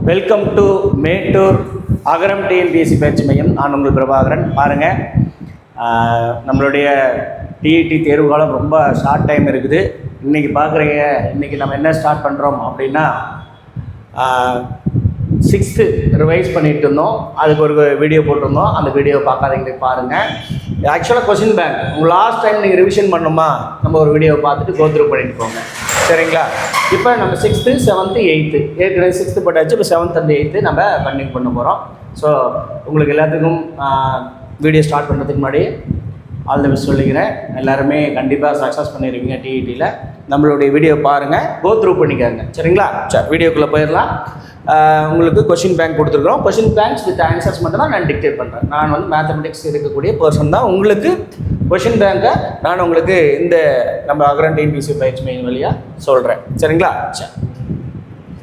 Welcome to Mettur Agaram TNPSC பயிற்சி மையம். நான் உங்கள் பிரபாகரன். பாருங்கள், நம்மளுடைய டிஇடி தேர்வு காலம் ரொம்ப ஷார்ட் டைம் இருக்குது. இன்றைக்கி பார்க்குறீங்க, இன்றைக்கி நம்ம என்ன ஸ்டார்ட் பண்ணுறோம் அப்படின்னா 6th ரிவைஸ் பண்ணிகிட்டு இருந்தோம். அதுக்கு ஒரு வீடியோ போட்டிருந்தோம். அந்த வீடியோ பார்க்காதீங்க, பாருங்கள். ஆக்சுவலாக கொஷின் பேங்க் உங்கள் லாஸ்ட் டைம் நீங்கள் ரிவிஷன் பண்ணணுமா, நம்ம ஒரு வீடியோ பார்த்துட்டு கோத்ரூ பண்ணிட்டு போங்க, சரிங்களா? இப்போ நம்ம 6th 7th 8th ஏற்கனவே 6th போட்டாச்சு. இப்போ 7th and 8th நம்ம கண்டினியூ பண்ண போகிறோம். ஸோ உங்களுக்கு எல்லாத்துக்கும் வீடியோ ஸ்டார்ட் பண்ணுறதுக்கு முன்னாடி ஆல் தி பெஸ்ட் சொல்லிக்கிறேன். எல்லாருமே கண்டிப்பாக சக்ஸஸ் பண்ணிடுவீங்க. டிஇடியில் நம்மளுடைய வீடியோ பாருங்கள், கோத்ரூ பண்ணிக்காங்க, சரிங்களா? சரி, வீடியோக்குள்ளே போயிடலாம். உங்களுக்கு கொஷின் பேங்க் கொடுத்துருக்குறோம். கொஷின் பேங்க்ஸ் வித் ஆன்சர்ஸ் மட்டும் தான் நான் டிக்டேட் பண்ணுறேன். நான் வந்து மேத்தமெட்டிக்ஸ் இருக்கக்கூடிய பர்சன் தான். உங்களுக்கு கொஷின் பேங்கை நான் உங்களுக்கு இந்த நம்ம அகரம் டிஎன்பிஎஸ்சி பயிற்சி மையம் வழியாக சொல்கிறேன், சரிங்களா? சரி,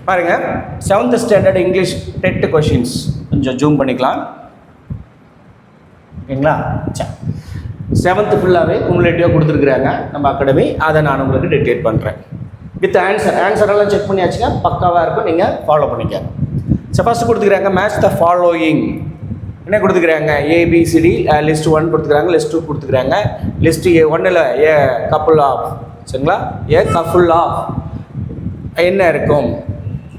பாருங்கள். 7th ஸ்டாண்டர்ட் இங்கிலீஷ் டெட் கொஷின்ஸ் கொஞ்சம் ஜூம் பண்ணிக்கலாம், ஓகேங்களா? சரி, 7th ஃபுல்லாகவே குமுலேட்டிவாக கொடுத்துருக்குறாங்க நம்ம அகாடமி. அதை நான் உங்களுக்கு டிக்டேட் பண்ணுறேன் வித் ஆன்சரெல்லாம் செக் பண்ணியாச்சுங்க, பக்காவாக இருக்கும், நீங்கள் ஃபாலோ பண்ணிக்க. ஸோ ஃபஸ்ட்டு கொடுத்துக்கிறாங்க மேட்ச் த ஃபாலோயிங். என்ன கொடுத்துக்கிறாங்க? ஏபிசிடி லிஸ்ட் 1 கொடுத்துக்கிறாங்க, லிஸ்ட் 2 கொடுத்துக்கிறாங்க. List A1 a couple of, சரிங்களா? ஏ கப்புள் ஆஃப் என்ன இருக்கும்?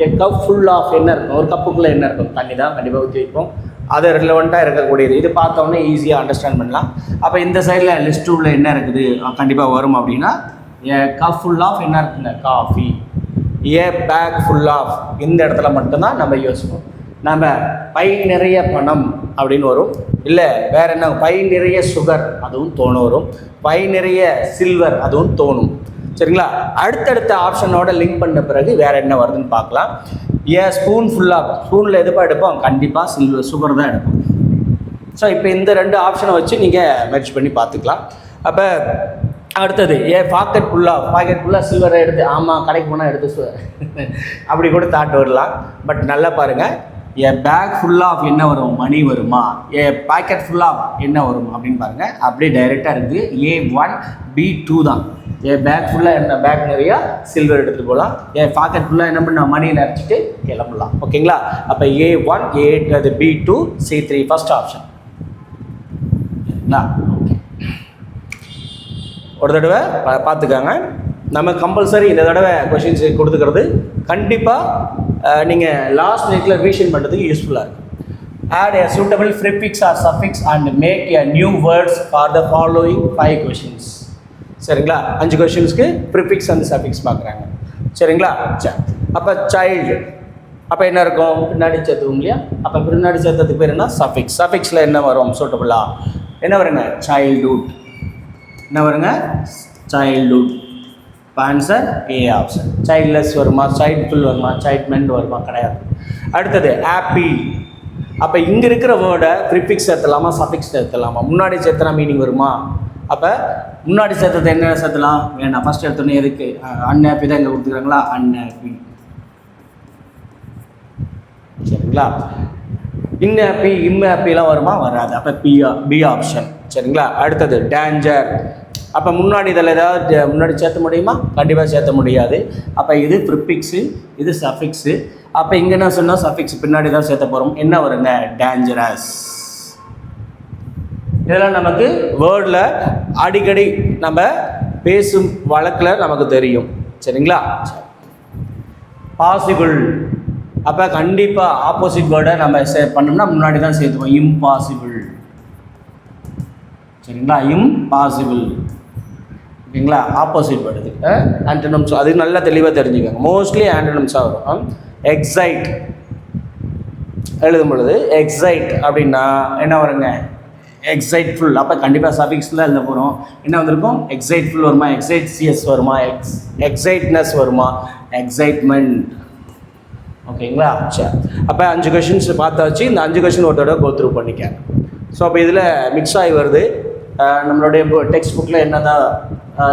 ஏ கப் ஃபுல் ஆஃப் என்ன இருக்கும்? ஒரு கப்புக்குள்ளே என்ன இருக்கும்? தண்ணி தான் கண்டிப்பாக ஊற்றி வைப்போம். அது ரிலவெண்ட்டாக இருக்கக்கூடியது. இது பார்த்தோன்னே ஈஸியாக அண்டர்ஸ்டாண்ட் பண்ணலாம். அப்போ இந்த சைடில் லிஸ்ட் 2ல் என்ன இருக்குது கண்டிப்பாக வரும் அப்படின்னா, ஏ கப் ஃபுல் ஆஃப் என்ன இருக்குங்க? Coffee. A pack full of இந்த இடத்துல மட்டும்தான் நம்ம யோசிப்போம். நம்ம பை நிறைய பணம் அப்படின்னு வரும். இல்லை வேறு என்ன? பை நிறைய சுகர், அதுவும் தோணும் வரும். பை நிறைய சில்வர், அதுவும் தோணும், சரிங்களா? அடுத்தடுத்த ஆப்ஷனோட லிங்க் பண்ண பிறகு வேறு என்ன வருதுன்னு பார்க்கலாம். ஏ ஸ்பூன் ஃபுல் ஆஃப், ஸ்பூனில் எதுப்பா எடுப்போம்? கண்டிப்பாக சுகர் தான் எடுப்போம். ஸோ இப்போ இந்த 2 ஆப்ஷனை வச்சு நீங்கள் மெர்ஜ் பண்ணி பார்த்துக்கலாம். அப்போ அடுத்தது ஏ பாக்கெட் ஃபுல்லாக, பாக்கெட் ஃபுல்லாக சில்வரை எடுத்து, ஆமாம் கடைக்கு போனால் எடுத்து அப்படி கூட தாட் வரலாம். பட் நல்லா பாருங்கள், ஏ பேக் ஃபுல் ஆஃப் என்ன வரும்? மணி வருமா? ஏ பாக்கெட் ஃபுல் ஆஃப் என்ன வரும் அப்படின்னு பாருங்கள். அப்படியே டைரெக்டாக இருக்குது. A1 B2 தான். ஏ பேக் ஃபுல்லாக என்ன? பேக் நிறையா சில்வர் எடுத்துகிட்டு போகலாம். ஏ பாக்கெட் ஃபுல்லாக என்ன பண்ண? மணியை நினச்சிட்டு கிளம்பலாம், ஓகேங்களா? அப்போ A1 A B2 C3 first option, சரிங்களா? ஓகே, ஒரு தடவை பார்த்துக்காங்க. நம்ம கம்பல்சரி இந்த தடவை கொஷின்ஸ் கொடுத்துக்கிறது கண்டிப்பாக நீங்கள் லாஸ்ட் நைட்டில் ரிவிஷன் பண்ணுறதுக்கு யூஸ்ஃபுல்லாக இருக்கும். Add a suitable prefix or suffix and make a new words for the following 5 questions, சரிங்களா? 5 கொஷின்ஸ்க்கு ப்ரிஃபிக்ஸ் அண்ட் சஃபிக்ஸ் பார்க்குறாங்க, சரிங்களா? சரி, அப்போ சைல்டு அப்போ என்ன இருக்கும்? பின்னாடி சேர்த்துவோம் இல்லையா? அப்போ பின்னாடி சேர்த்ததுக்கு பேர் என்ன? சஃபிக்ஸ். சஃபிக்ஸில் என்ன வரும்? சூட்டபிளாக என்ன வருங்க? சைல்டுஹுட். என்ன வருங்க? Childhood. Answer A option. Childless வருமா? சைல்ட்ஃபுல் வருமா? சைல்ட்மெண்ட் வருமா? கிடையாது. அடுத்தது ஆப்பிள். அப்போ இங்கே இருக்கிற வேர்டை ப்ரிஃபிக்ஸ் சேர்த்தலாமா, சஃபிக்ஸ் சேர்த்தலாமா? முன்னாடி சேர்த்தனா மீனிங் வருமா? அப்போ முன்னாடி சேர்த்தது என்ன சேர்த்தலாம்? வேணாம். ஃபஸ்ட் எடுத்தோன்னே எதுக்கு? அன்ஹாப்பி தான் இங்கே கொடுத்துக்கிறாங்களா? அன்ஹாப்பி, சரிங்களா? இன்ஹாப்பி இம்ஹாப்பிலாம் வருமா? வராது. அப்போ பி ஆப்ஷன், சரிங்களா? அடுத்தது டேஞ்சர். அப்போ முன்னாடி இதில் ஏதாவது முன்னாடி சேர்த்த முடியுமா? கண்டிப்பாக சேர்த்த முடியாது. அப்போ இது ப்ரிஃபிக்ஸு, இது சஃபிக்ஸு. அப்போ இங்கே என்ன சொன்னால் சஃபிக்ஸ் பின்னாடி தான் சேர்த்த போகிறோம். என்ன வருங்க? டேஞ்சரஸ். இதெல்லாம் நமக்கு வேர்டில் அடிக்கடி நம்ம பேசும் வழக்கில் நமக்கு தெரியும், சரிங்களா? பாசிபிள். அப்போ கண்டிப்பாக ஆப்போசிட் வேர்டை நம்ம பண்ணோம்னா முன்னாடி தான் சேர்த்துவோம். இம்பாசிபிள், சரிங்களா? இம்பாசிபிள், ஓகேங்களா? ஆப்போசிட் வருது. ஆன்டனிம்ஸ் அது நல்லா தெளிவாக தெரிஞ்சுக்கோங்க. மோஸ்ட்லி ஆன்டனிம்ஸாக வரும். எக்ஸைட் எழுதும் பொழுது எக்ஸைட் அப்படின்னா என்ன வருங்க? எக்ஸைட்ஃபுல். அப்போ கண்டிப்பாக சஃபிக்ஸில் எழுத போகிறோம். என்ன வந்திருக்கும்? எக்ஸைட்ஃபுல் வருமா? எக்ஸைட்சியஸ் வருமா? எக்ஸைட்னஸ் வருமா? எக்ஸைட்மெண்ட், ஓகேங்களா? சரி, அப்போ 5 கொஷின்ஸ் பார்த்தாச்சு. இந்த 5 கொஷின் ஒரு தடவை கோத்ரூ பண்ணிக்க. ஸோ அப்போ இதில் மிக்ஸ் ஆகி வருது. நம்மளுடைய டெக்ஸ்ட் புக்கில் என்ன தான்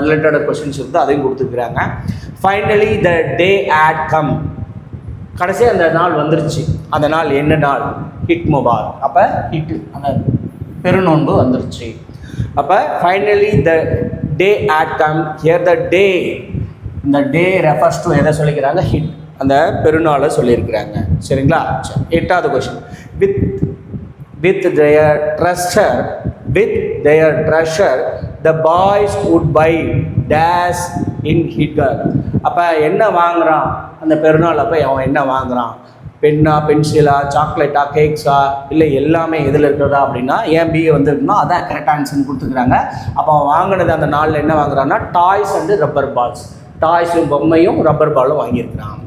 ரிலேட்டட் கொஷின்ஸ் இருக்குது அதையும் கொடுத்துருக்குறாங்க. Finally the day had come. கடைசியாக அந்த நாள் வந்துருச்சு. அந்த நாள் என்ன நாள்? ஹிட் முபார். அப்போ ஹிட் அந்த பெருநோன்பு வந்துருச்சு. அப்போ finally the day had come. Here the day, இந்த டே ரெஃபர்ஸ் டு எதை சொல்லிக்கிறாங்க? ஹிட். அந்த பெருநாளை சொல்லியிருக்கிறாங்க. சரிங்களா? எட்டாவது question. With their treasure the boys would buy dash in Hitler. அப்போ என்ன வாங்குறான் அந்த பெருநாள்? அப்போ அவன் என்ன வாங்குறான்? பென்னா, பென்சிலா, சாக்லேட்டா, கேக்ஸா, இல்லை எல்லாமே எதில் இருக்கிறதா அப்படின்னா ஏன் பிஏ வந்துருக்குன்னா அதான் கரெக்ட் ஆன்சர்னு கொடுத்துருக்குறாங்க. அப்போ அவன் வாங்கினது அந்த நாளில் என்ன வாங்குறான்னா டாய்ஸ் அண்டு ரப்பர் பால்ஸ், டாய்ஸும் பொம்மையும் ரப்பர் பாலும் வாங்கியிருக்கிறான்.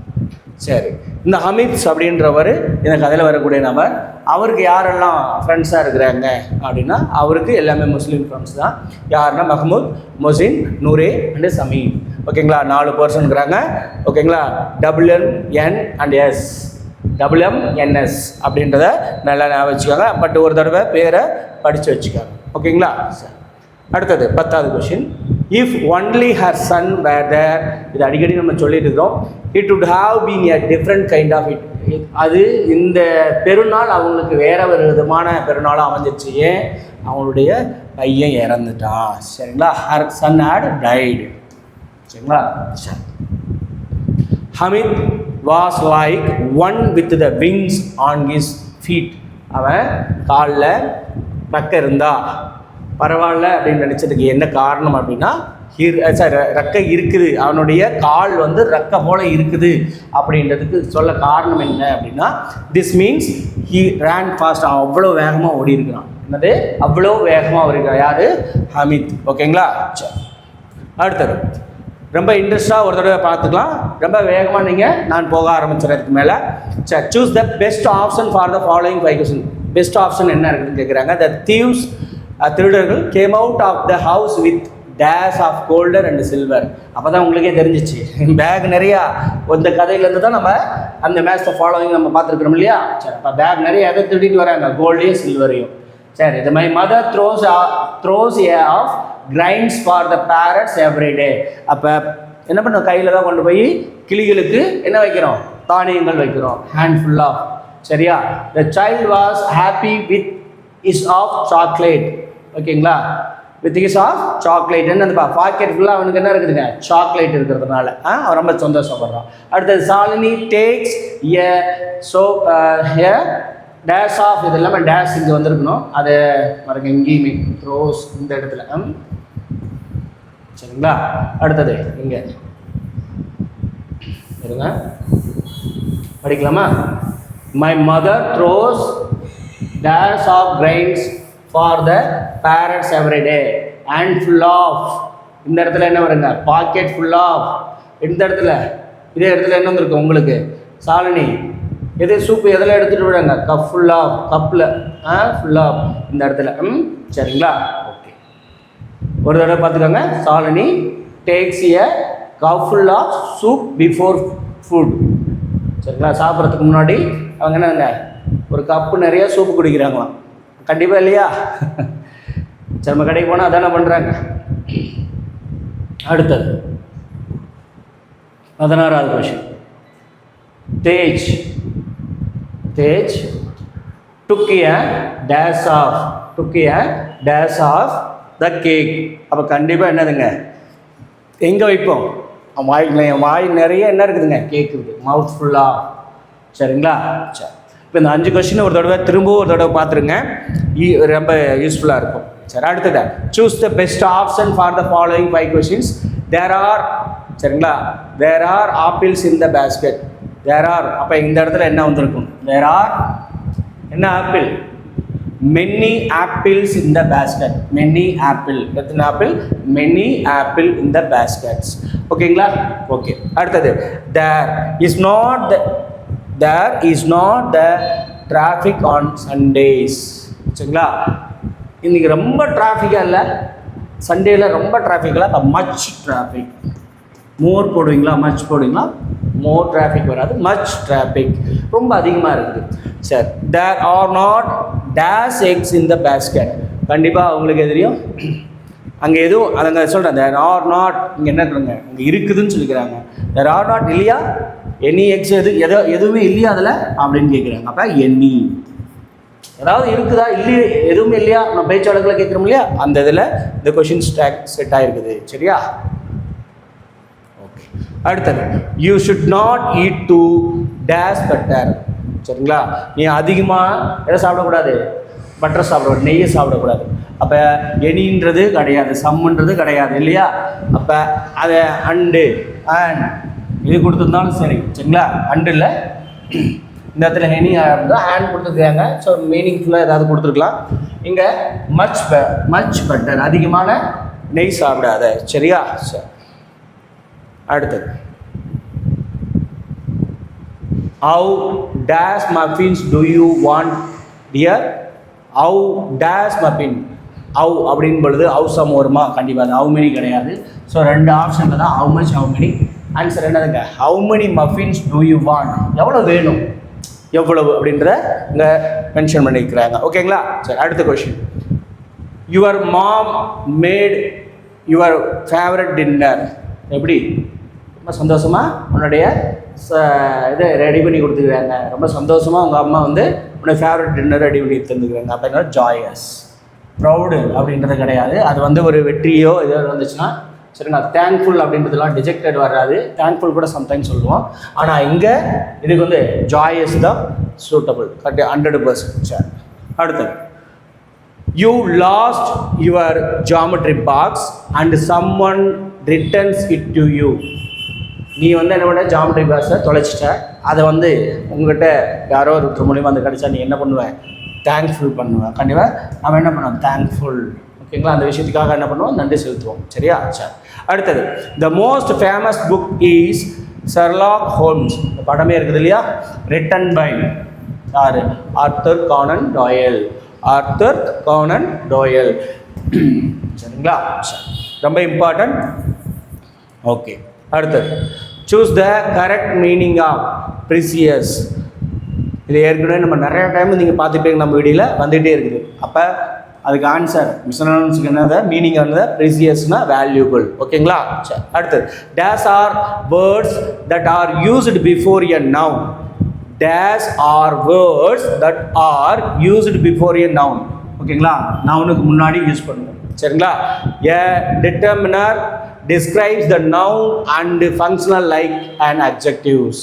சரி, இந்த ஹமீத் அப்படின்றவர் இந்த கதையில் வரக்கூடிய நபர். அவருக்கு யாரெல்லாம் ஃப்ரெண்ட்ஸாக இருக்கிறாங்க அப்படின்னா அவருக்கு எல்லாமே முஸ்லீம் ஃப்ரெண்ட்ஸ் தான். யாருன்னா மஹமூத், மொசின், நூரே அண்டு சமீம். ஓகேங்களா? 4 பர்சன் இருக்கிறாங்க. ஓகேங்களா? WMNS அப்படின்றத நல்லா ஞாபகம் வச்சுக்கோங்க. பட் ஒரு தடவை பேரை படித்து வச்சுக்கோங்க. ஓகேங்களா? அடுத்தது 10வது question. If only her son were there, இது அடிக்கடி நம்ம சொல்லிட்டு இருக்கிறோம். It would have been a different kind of it. அது இந்த பெருநாள் அவங்களுக்கு வேற ஒரு விதமான பெருநாளாக அமைஞ்சிருச்சு. ஏன்? அவங்களுடைய பையன் இறந்துட்டான். சரிங்களா? Her son had died. சரிங்களா? சரி. Hameed was like one with the wings on his feet. அவன் காலில் ரெக்கை இருந்தா பரவாயில்ல அப்படின்னு நினச்சதுக்கு என்ன காரணம் அப்படின்னா ரெக்கை இருக்குது, அவனுடைய கால் வந்து ரெக்கை போல இருக்குது அப்படின்றதுக்கு சொல்ல காரணம் என்ன அப்படின்னா திஸ் மீன்ஸ் ஹி ரேன் ஃபாஸ்ட். அவன் அவ்வளோ வேகமாக ஓடி இருக்கிறான். என்னது? அவ்வளோ வேகமாக ஓடி இருக்கிறான். யார்? ஹமீத். ஓகேங்களா? சரி. அடுத்தது ரொம்ப இன்ட்ரெஸ்டாக ஒரு தடவை பார்த்துக்கலாம். ரொம்ப வேகமாக நான் போக ஆரம்பிச்சிடறதுக்கு மேலே. சரி, choose the best option for the following 5 question. Best option என்ன இருக்குதுன்னு கேட்குறாங்க. த தீவ்ஸ், திருடர்கள் came out of the house with dash of gold and silver. அப்போ தான் உங்களுக்கே தெரிஞ்சிச்சு பேக் நிறையா. இந்த கதையிலேருந்து தான் நம்ம அந்த மேட்ச் ஃபாலோவிங் நம்ம பார்த்துருக்குறோம் இல்லையா? சரி, அப்போ பேக் நிறைய எதை திருடிட்டு வராங்க? கோல்டையும் சில்வரையும். சரி, இது my mother throws a of grinds for the parrots every day. அப்போ என்ன பண்ணோம்? கையில் தான் கொண்டு போய் கிளிகளுக்கு என்ன வைக்கிறோம்? தானியங்கள் வைக்கிறோம். Handful of. சரியா? The child was happy with is of chocolate. ஓகேங்களா? With is of chocolate. என்ன அந்த பாக்கெட் ஃபுல்லாக அவனுக்கு என்ன இருக்குதுங்க? சாக்லேட் இருக்கிறதுனால அவன் ரொம்ப சந்தோஷப்படுறான். அடுத்தது Shalini takes a a dash of. இது இல்லாமல் டேஷ் இங்கே வந்திருக்கணும். அதை பாருங்க எங்கேயுமே ரோஸ் இந்த இடத்துல. சரிங்களா? அடுத்தது இங்கே இருங்க, படிக்கலாமா? My mother throws dash of grains for the parrots every day and full of. இந்த இடத்துல என்ன வருங்க? Packet full of. இந்த இடத்துல இதே இடத்துல என்ன வந்திருக்கு உங்களுக்கு? சாலினி எது சூப்பு எதில் எடுத்துகிட்டு விடுங்க? Cup full of. கப்பில் ஃபுல் ஆஃப் இந்த இடத்துல. சரிங்களா? ஓகே, ஒரு தடவை பார்த்துக்கோங்க. Shalini takes a cup full of soup before food. சரிங்களா? சாப்பிட்றதுக்கு முன்னாடி அவங்க என்னங்க ஒரு கப்பு நிறைய சூப்பு குடிக்கிறாங்களாம். கண்டிப்பாக இல்லையா? சரி, நம்ம கடைக்கு போனால் அதானே பண்ணுறாங்க. அடுத்தது 16வது question. Tej took a dash off the cake. அப்போ கண்டிப்பாக என்னதுங்க? எங்கே வைப்போம்? வாய் நிறைய என்ன இருக்குதுங்க? கேக் இருக்குது. மவுத் ஃபுல்லாக. சரிங்களா? சரி, இப்போ இந்த 5 கொஸ்டின் ஒரு தடவை திரும்பவும் ஒரு தடவை பார்த்துருங்க. ரொம்ப யூஸ்ஃபுல்லாக இருக்கும். சரி, அடுத்தது choose the best option for the following 5 questions. சரிங்களா? There are apples in the basket. There are. அப்போ இந்த இடத்துல என்ன வந்திருக்கும்? தேர் ஆர் என்ன apple? Many apples in the basket. Many apple. எத்தனை apple? Many apple in the baskets. ஓகேங்களா? Okay. அடுத்தது there is not the traffic on Sundays. சரிங்களா? இன்றைக்கி ரொம்ப டிராஃபிக்காக இல்லை, சண்டேயில் ரொம்ப டிராஃபிக்கில். Much traffic. மோர் போடுவீங்களா? மச் போடுவீங்களா? மோர் டிராஃபிக் வராது, மச் டிராஃபிக். ரொம்ப அதிகமாக இருக்குது. சரி, there are not dash eggs in the basket. கண்டிப்பாக உங்களுக்கு தெரியும். அங்கே எதுவும் அதங்க சொல்கிறேன். தேர் ஆர் நாட் இங்கே என்ன இருக்குங்க? அங்கே இருக்குதுன்னு சொல்லிக்கிறாங்க. தேர் ஆர் நாட் இல்லையா? எனி எக்ஸ் எதுவுமே இல்லையா அதில் அப்படின்னு கேட்குறாங்க. அப்போ எனி ஏதாவது இருக்குதா? இல்லையே, எதுவுமே இல்லையா? நம்ம பேச்சு வழக்கில் கேட்குறோம் இல்லையா? அந்த இதில் இந்த கொஷின் செட் ஆகிருக்குது. சரியா? ஓகே. அடுத்தது you should not eat to dash butter. சரிங்களா, நீ அதிகமாக எதை சாப்பிடக்கூடாது, பட்டர் சாப்பிடக்கூடாது, நெய்யை சாப்பிடக்கூடாது. அப்போ எனின்றது கிடையாது, சம்முன்றது கிடையாது இல்லையா. அப்போ அதை அண்டு அண்ட் இது கொடுத்துருந்தாலும் சரி. சரிங்களா, அண்டு இல்லை, இந்த இடத்துல ஹெனி இருந்தால் ஹேண்ட் கொடுத்துருக்காங்க. ஸோ மீனிங்ஃபுல்லாக ஏதாவது கொடுத்துருக்கலாம். இங்கே மச் பட்டர், அதிகமான நெய் சாப்பிடாத. சரியா, சரி. அடுத்தது how dash muffins do you want dear. How dash muffin, how அப்படின் பொழுது ஹவு சம் வருமா, கண்டிப்பாக அது ஹவு மெனி கிடையாது. ஸோ 2 ஆப்ஷனில் தான் how much, how many. Answer என்னதுங்க, how many muffins do you want, எவ்வளோ வேணும், எவ்வளவு அப்படின்றத இங்கே மென்ஷன் பண்ணியிருக்கிறாங்க. ஓகேங்களா, சரி. அடுத்த question, your mom made your favourite dinner. எப்படி, ரொம்ப சந்தோஷமாக உன்னுடைய இதை ரெடி பண்ணி கொடுத்துக்கிறாங்க, ரொம்ப சந்தோஷமாக உங்கள் அம்மா வந்து உன்னுடைய ஃபேவரட் டின்னர் ரெடி பண்ணி தந்துக்கிறாங்க. அப்படின்னா ஜாயஸ். ப்ரௌடு அப்படின்றது கிடையாது, அது வந்து ஒரு வெற்றியோ ஏதோ வந்துச்சுன்னா சரிங்களா. தேங்க்ஃபுல் அப்படின்றதுலாம் டிஜெக்டட் வராது, தேங்க்ஃபுல் கூட சம்டைம்ஸ் சொல்லுவோம். ஆனால் இங்கே இதுக்கு வந்து ஜாயஸ் தான் சூட்டபிள், கரெக்ட், 100%. சரி. அடுத்தது, you last your geometry box and someone returns it to you. நீ வந்து என்ன பண்ண, ஜாமெட்ரி பாக்ஸை தொலைச்சிட்ட, அதை வந்து உங்கள்கிட்ட யாரோ ஒருத்தர் மூலியமாக வந்து கிடச்சா நீ என்ன பண்ணுவேன், தேங்க்ஃபுல் பண்ணுவேன். கண்டிப்பாக நம்ம என்ன பண்ணுவோம், தேங்க்ஃபுல். ஓகேங்களா, அந்த விஷயத்துக்காக என்ன பண்ணுவோம், நன்றி செலுத்துவோம். சரியா, சரி. அடுத்தது, the most famous book is Sherlock Holmes. இந்த படமே இருக்குது இல்லையா, ரிட்டன் பை யார், Arthur Conan Doyle. Arthur Conan Doyle. சரிங்களா, சரி, ரொம்ப இம்பார்ட்டன்ட். ஓகே. அடுத்தது, choose the correct meaning of precious. இது ஏற்கனவே நம்ம நிறைய டைம் நீங்கள் பார்த்துப்பீங்க, நம்ம வீடியோவில் வந்துகிட்டே இருக்குது. அப்போ அதுக்கு ஆன்சர் மிஸ்னான்ஸுக்கு என்னது மீனிங் ஆனது, ப்ரீசியஸ்னா வேல்யூபிள். ஓகேங்களா, சரி. அடுத்தது, these are words that are used before a noun. These are words that are used before a noun. ஓகேங்களா, நவுனுக்கு முன்னாடி யூஸ் பண்ணுவோம். சரிங்களா, எ டிட்டர்மினர் describes the noun and functional like an adjectives.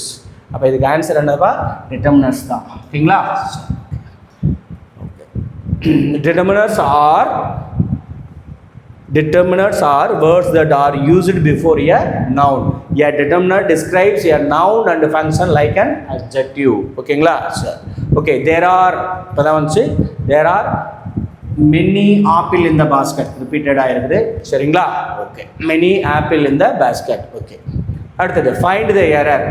அப்போ இதுக்கு ஆன்சர் என்னப்பா, determiners தான். ஓகேங்களா, determiners are words that are used before a noun. A determiner describes a noun and function like an adjective. ஓகேங்களா, okay. there are many apple in the basket, repeated ஆயிருக்குது. சரிங்களா, okay. many apple in the basket. Okay. அடுத்தது, find the error.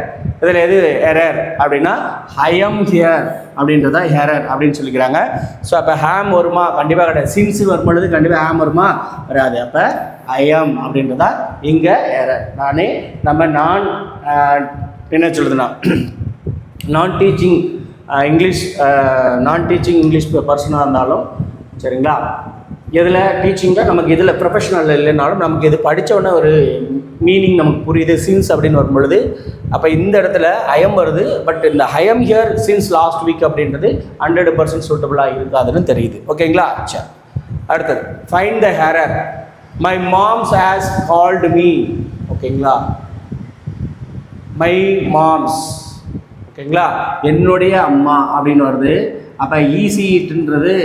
இதில் எது error அப்படின்னா, I am here அப்படின்றதா error அப்படின்னு சொல்லிக்கிறாங்க. ஸோ அப்போ ஹேம் வருமா, கண்டிப்பாக கிடையாது. சின்ஸ் வரும்பொழுது கண்டிப்பாக ஹேம் வருமா, வராது. அப்போ I am அப்படின்றதா இங்கே எரர். நான் என்ன சொல்லுதுன்னா, நான் டீச்சிங் இங்கிலீஷ் பர்சனாக இருந்தாலும் சரிங்களா, இதில் டீச்சிங்கில் நமக்கு இதில் ப்ரொஃபஷனல் இல்லைனாலும் நமக்கு இது படித்தோடனே ஒரு மீனிங் நமக்கு புரியுது, சின்ஸ் அப்படின்னு வரும்பொழுது. அப்போ இந்த இடத்துல ஐஎம் வருது, பட் இந்த I'm here since last week அப்படின்றது 100% சூட்டபுளாக இருக்காதுன்னு தெரியுது. ஓகேங்களா, சரி. அடுத்தது, find the error. My mom's has called me. ஓகேங்களா, மை மாம்ஸ். ஓகேங்களா, என்னுடைய அம்மா அப்படின்னு வருது. அப்போ ஈஸின்றது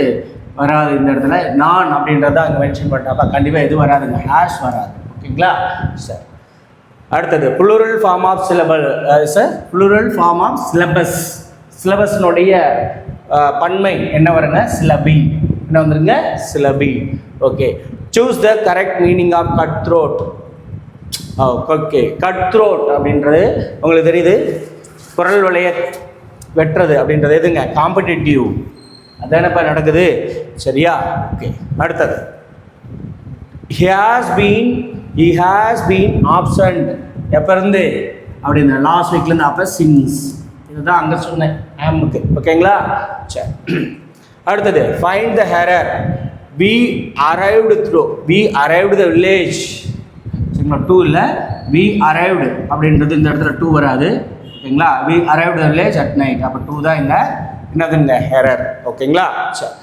வராது இந்த இடத்துல, நான் அப்படின்றத அங்கே மென்ஷன் பண்ணிட்டேன். அப்போ கண்டிப்பாக எதுவும் வராதுங்க, ஹேஷ் வராது. ஓகேங்களா, சரி. அடுத்தது, plural form of syllabus. Plural form of syllabus. சிலபஸ்னுடைய பன்மை என்ன வருங்க, சிலபி. என்ன வந்துருங்க, syllabi. Okay. Choose the correct meaning of cut throat. Okay, cut throat அப்படின்றது உங்களுக்கு தெரியுது, குரல் வளைய வெட்டுறது அப்படின்றது எதுங்க, காம்படிட்டிவ். அதானப்பா நடக்குது. சரியா, ஓகே. அடுத்தது, he has been absent. எப்போ இருந்து அப்படின்னா, லாஸ்ட் வீக்லேருந்து. அப்போ சின்ஸ், இதுதான் அங்கே சொன்னேன் ஆமுக்கு. ஓகேங்களா, சரி. அடுத்தது, find the error. we arrived the village. சரிங்களா, டூ இல்லை, we arrived அப்படின்றது இந்த இடத்துல டூ வராது. ஓகேங்களா, we arrived the village at night. அப்போ டூ தான் இந்த என்னதுங்க, எரர். ஓகேங்களா, சரி.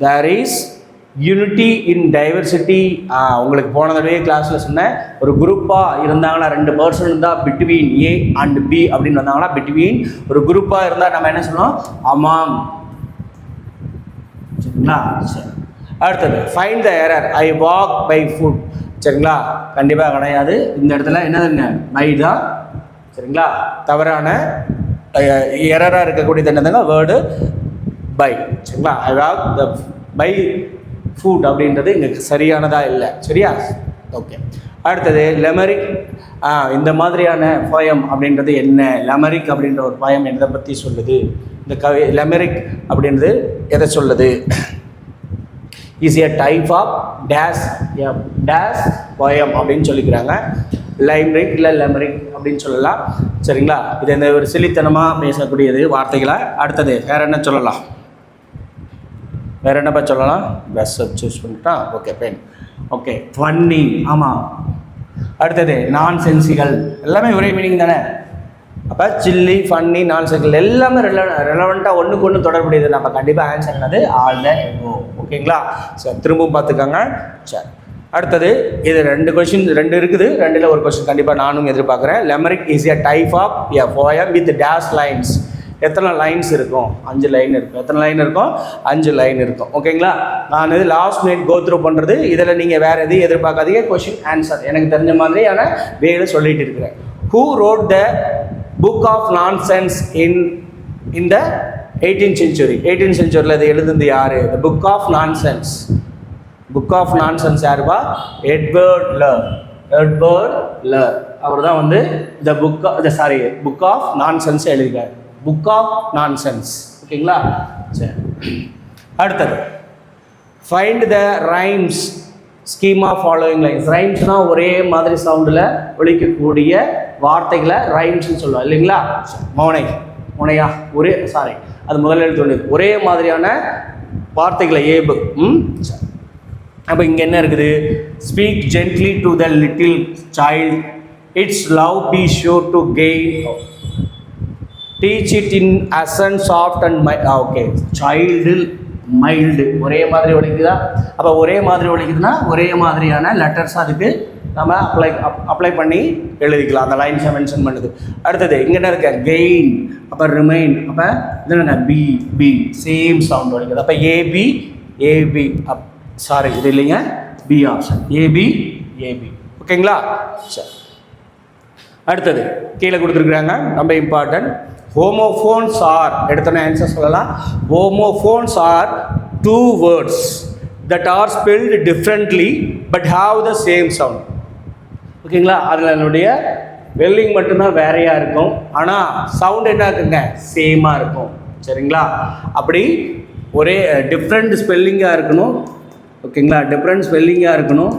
there is unity in diversity. உங்களுக்கு போன தடவை கிளாஸில் சொன்னேன், ஒரு குரூப்பாக இருந்தாங்கன்னா 2 பர்சன் இருந்தால் பிட்வீன் ஏ அண்ட் பி அப்படின்னு வந்தாங்கன்னா பிட்வீன். ஒரு குரூப்பாக இருந்தால் நம்ம என்ன சொல்லணும், அமாங். சரிங்களா? சரி, அடுத்தது find the error. I walk by foot. சரிங்களா? கண்டிப்பாக கிடையாது. இந்த இடத்துல என்னதுங்க, பை தான். சரிங்களா? தவறான எரராக இருக்கக்கூடியது என்னதுங்க, வேர்டு பை. சரிங்களா? I walk the by foot அப்படின்றது இங்கே சரியானதாக இல்லை. சரியா? ஓகே. அடுத்தது லெமரிக். இந்த மாதிரியான போயம் அப்படின்றது என்ன? லெமரிக் அப்படின்ற ஒரு போயம் எதை பற்றி சொல்லுது? இந்த லெமரிக் அப்படின்றது எதை சொல்லுது? Is a type of dash dash poem அப்படின்னு சொல்லிக்கிறாங்க. லைம்ரிக் இல்லை லெமரிக் அப்படின்னு சொல்லலாம். சரிங்களா? இது இந்த ஒரு சிலித்தனமாக பேசக்கூடியது வார்த்தைகளை. அடுத்தது வேறு என்ன சொல்லலாம்? வேறு என்னப்பா சொல்லலாம்? பெஸ்ட் சூஸ் பண்ணிட்டா. Okay, pen. Okay, funny. ஆமாம். அடுத்தது நான் சென்சிகள். எல்லாமே ஒரே மீனிங் தானே. அப்போ சில்லி, ஃபன்னி, நான் சென்சிகள் எல்லாமே ரெலவெண்ட்டாக ஒன்றுக்கு ஒன்று தொடர்புடையது. நம்ம கண்டிப்பாக ஆன்சர் என்னது, ஆல் த எபோ. ஓகேங்களா? சரி, திரும்பவும் பார்த்துக்கோங்க. சரி, அடுத்தது இது 2 கொஷின் 2 இருக்குது. 2ல் ஒரு கொஷின் கண்டிப்பாக நானும் எதிர்பார்க்குறேன். Limerick is a type of a poem with dash lines. எத்தனை லைன்ஸ் இருக்கும்? 5 லைன் இருக்கும். எத்தனை லைன் இருக்கும்? 5 லைன் இருக்கும். ஓகேங்களா? நான் இது லாஸ்ட் மினிட் கோ த்ரூ பண்ணுறது. இதில் நீங்கள் வேறு எதையும் எதிர்பார்க்காதீங்க. கொஷின் ஆன்சர் எனக்கு தெரிஞ்ச மாதிரியான வேலை சொல்லிட்டு இருக்கிறேன். Who wrote the book of nonsense in the 18th century? 18th centuryல இது எழுதுனது யார்? The book of nonsense. Book of nonsense யாருப்பா? Edward Lear. அவர் தான் வந்து த புக் ஆஃப் நான்சென்ஸ் எழுதிட்டார். Book of nonsense. ஓகேங்களா? சரி, அடுத்தது find the rhymes scheme of following lines. ரைம்ஸ்னால் ஒரே மாதிரி சவுண்டில் ஒழிக்கக்கூடிய வார்த்தைகளை ரைம்ஸ்னு சொல்லுவோம் இல்லைங்களா? மௌனையா அது முதல்ல எழுத்து ஒரே மாதிரியான வார்த்தைகளை ஏபு. அப்போ இங்கே என்ன இருக்குது? Speak gently to the little child, its love be sure to gain, teach it in அசன் soft and okay. Child, mild ஒரே மாதிரி ஒழிக்குதா? அப்போ ஒரே மாதிரி ஒழிக்குதுன்னா ஒரே மாதிரியான லெட்டர்ஸ் அதுக்கு நம்ம அப்ளை பண்ணி எழுதிக்கலாம். அந்த லைன்ஸை மென்ஷன் பண்ணுது. அடுத்தது இங்கே என்ன இருக்க? கெயின், அப்போ ரிமைன், அப்போ இது என்ன? பி சேம் சவுண்ட் ஒழிக்குது. அப்போ ஏபி இது இல்லைங்க, பி ஆப்ஷன் ஏபி. ஓகேங்களா? சரி, அடுத்தது கீழே கொடுத்துருக்குறாங்க, ரொம்ப இம்பார்ட்டன்ட். ஹோமோஃபோன்ஸ் ஆர், எடுத்தோன்னே ஆன்சர் சொல்லலாம். Homophones are 2 words that are spelled differently but have the same sound. ஓகேங்களா? அதில் என்னுடைய வெல்லிங் மட்டும்தான் வேறையாக இருக்கும், ஆனால் சவுண்ட் என்ன இருக்குங்க? சேமாக இருக்கும். சரிங்களா? அப்படி ஒரே டிஃப்ரெண்ட் ஸ்பெல்லிங்காக இருக்கணும். ஓகேங்களா? டிஃப்ரெண்ட் ஸ்பெல்லிங்காக இருக்கணும்,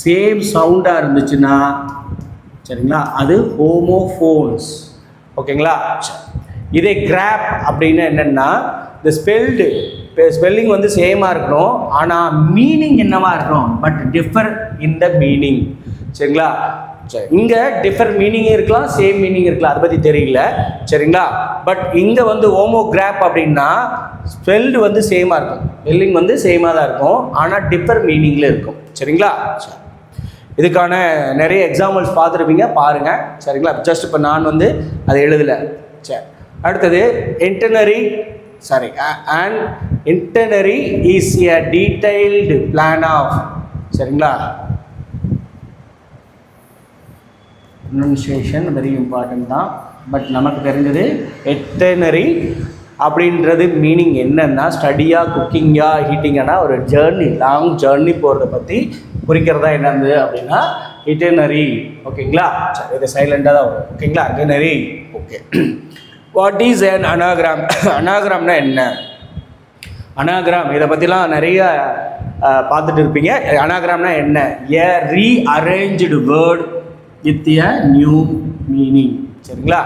சேம் சவுண்டாக இருந்துச்சுன்னா சரிங்களா, அது ஹோமோஃபோன்ஸ். ஓகேங்களா? இதே கிராப் அப்படின்னு என்னென்னா, இந்த ஸ்பெல்லிங் வந்து சேமாக இருக்கணும், ஆனால் மீனிங் என்னவாக இருக்கணும்? But differ in the meaning. சரிங்களா? சரி, இங்கே டிஃபர் மீனிங் இருக்கலாம், சேம் மீனிங் இருக்கலாம், அதை பற்றி தெரியல. சரிங்களா? பட் இங்கே வந்து ஹோமோகிராப் அப்படின்னா ஸ்பெல்டு வந்து சேமாக இருக்கும், ஸ்பெல்லிங் வந்து சேமாக தான் இருக்கும், ஆனால் டிஃபர் மீனிங்கில் இருக்கும். சரிங்களா? சரி, இதுக்கான நிறைய எக்ஸாம்பிள்ஸ் பார்த்துருப்பீங்க, பாருங்கள். சரிங்களா? ஜஸ்ட் இப்போ நான் வந்து அதை எழுதலை. சரி, அடுத்தது itinerary. And itinerary is a detailed plan of. சரிங்களா? ப்ரொனன்சியேஷன் வெரி இம்பார்ட்டன்ட் தான். பட் நமக்கு தெரிஞ்சது இன்டர்னரி அப்படின்றது மீனிங் என்னன்னா, ஸ்டடியாக, குக்கிங்காக, ஹீட்டிங்கானா ஒரு ஜேர்னி, லாங் ஜேர்னி போகிறத பற்றி குறிக்கிறதா என்னது அப்படின்னா இட்டர்னரி. ஓகேங்களா? சரி, இது சைலண்டாக தான் வரும். ஓகேங்களா? Itinerary. Okay. What is an anagram? அனாகிராம்னா என்ன? அனாகிராம் இதை பற்றிலாம் நிறைய பார்த்துட்டு இருப்பீங்க. அனாகிராம்னா என்ன? A rearranged word with a new meaning. சரிங்களா?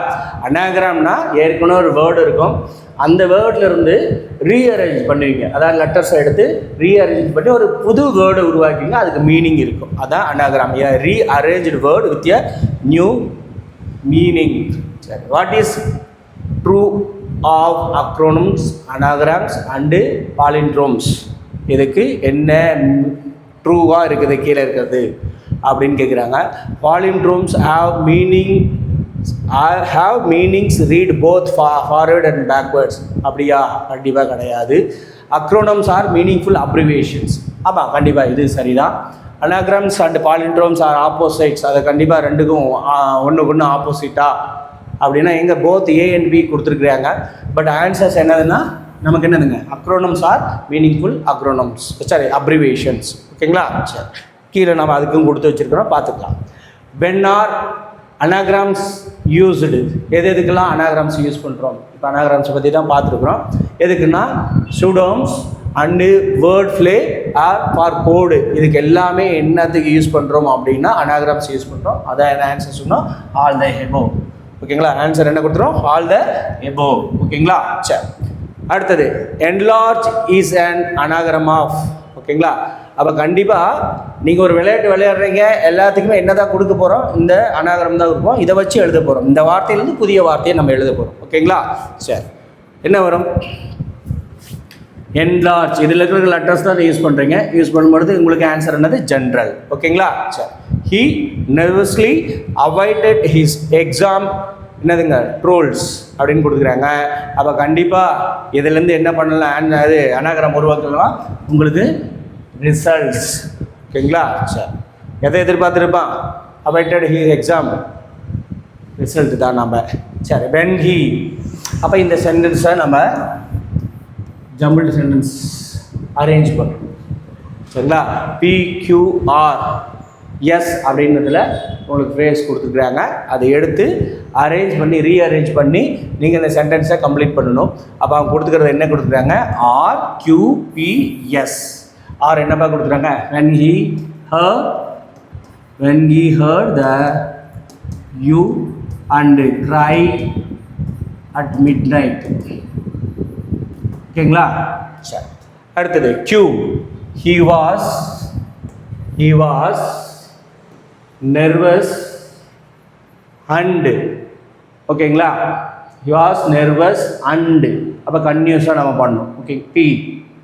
அனாகிராம்னா ஏற்கனவே ஒரு வேர்டு இருக்கும், அந்த வேர்ட்லேருந்து ரீஅரேஞ்ச் பண்ணுவீங்க. அதாவது லெட்டர்ஸை எடுத்து ரீஅரேஞ்ச் பண்ணி ஒரு புது வேர்டை உருவாக்கிங்க, அதுக்கு மீனிங் இருக்கும். அதான் anagram. A rearranged word with a new meaning. சரி, what is true of acronyms, anagrams and palindromes? இதுக்கு என்ன ட்ரூவாக இருக்குது கீழே இருக்கிறது அப்படின்னு கேட்குறாங்க. Palindromes have meanings read both forward and backwards. அப்படியா? கண்டிப்பாக கிடையாது. Acronyms are meaningful abbreviations. ஆமாம், கண்டிப்பாக இது சரிதான். Anagrams and palindromes are opposites. அதை கண்டிப்பாக ரெண்டுக்கும் ஒன்றுக்கு ஒன்று ஆப்போசிட்டா அப்படின்னா எங்கே போத் ஏ அண்ட் பி கொடுத்துருக்குறாங்க. பட் ஆன்சர்ஸ் என்னதுன்னா நமக்கு என்னதுங்க, அக்ரோனம்ஸ் ஆர் மீனிங்ஃபுல் அக்ரோனம்ஸ், சாரி அப்ரிவேஷன்ஸ். ஓகேங்களா? சரி, கீழே நம்ம அதுக்கும் கொடுத்து வச்சுருக்கிறோம், பார்த்துக்கலாம். when are anagrams used? எதுக்கெல்லாம் அனாகிராம்ஸ் யூஸ் பண்ணுறோம்? இப்போ அனாகிராம்ஸை பற்றி தான் பார்த்துருக்குறோம். எதுக்குன்னா சூடோம்ஸ் அண்டு வேர்ட் ஃப்ளே ஆர் ஃபார் கோடு. இதுக்கு எல்லாமே என்னத்துக்கு யூஸ் பண்ணுறோம் அப்படின்னா அனாகிராம்ஸ் யூஸ் பண்ணுறோம். அதான் என்ன ஆன்சர் சொன்னோம், ஆல் த எபோவ். ஓகேங்களா? ஆன்சர் என்ன கொடுத்துரும், ஆல் த எபோவ். ஓகேங்களா? சரி, அடுத்தது என்லார்ஜ் இஸ் அன் அனாகிராம் ஆஃப். ஓகேங்களா? அப்போ கண்டிப்பாக நீங்கள் ஒரு விளையாட்டு விளையாடுறீங்க, எல்லாத்துக்குமே என்ன தான் கொடுக்க போகிறோம், இந்த அனாகிராம் தான் கொடுப்போம். இதை வச்சு எழுத போகிறோம். இந்த வார்த்தையிலேருந்து புதிய வார்த்தையை நம்ம எழுத போகிறோம். ஓகேங்களா? சரி, என்ன வரும், என்லார்ஜ். இதில் இருக்கிற லெட்டர்ஸ் தான் யூஸ் பண்ணுறீங்க. யூஸ் பண்ணும்பொழுது உங்களுக்கு ஆன்சர் என்னது, ஜென்ரல். ஓகேங்களா? சரி, ஹீ நர்வஸ்லி அவாய்டட் ஹிஸ் எக்ஸாம் என்னதுங்க, ட்ரோல்ஸ் அப்படின்னு கொடுக்குறாங்க. அப்போ கண்டிப்பாக இதுலேருந்து என்ன பண்ணலாம், அது அனாகிராம் உருவாக்கலாம் உங்களுக்கு ரிசல்ட்ஸ். ஓகேங்களா? சரி, எதை எதிர்பார்த்துருப்பான், அவாய்டட் ஹி எக்ஸாம், ரிசல்ட் தான் நம்ம. சரி, when he. அப்போ இந்த சென்டென்ஸை நம்ம ஜம்பிள்டு சென்டென்ஸ் அரேஞ்ச் பண்ணுறோம். சரிங்களா? PQR எஸ் அப்படின்றதுல உங்களுக்கு ஃப்ரேஸ் கொடுத்துருக்குறாங்க. அதை எடுத்து அரேஞ்ச் பண்ணி ரீஅரேஞ்ச் பண்ணி நீங்கள் இந்த சென்டென்ஸை கம்ப்ளீட் பண்ணணும். அப்போ அவங்க கொடுத்துக்கிறது என்ன கொடுத்துருக்காங்க, RQPS. ஆர் என்னப்பா கொடுத்துருக்காங்க, when he heard the you and cried at midnight. ஓகேங்களா? சரி, அடுத்தது Q. he was nervous and. ஓகேங்களா? he was nervous and. அப்போ கன்யூஸாக நம்ம பண்ணணும். Okay, P.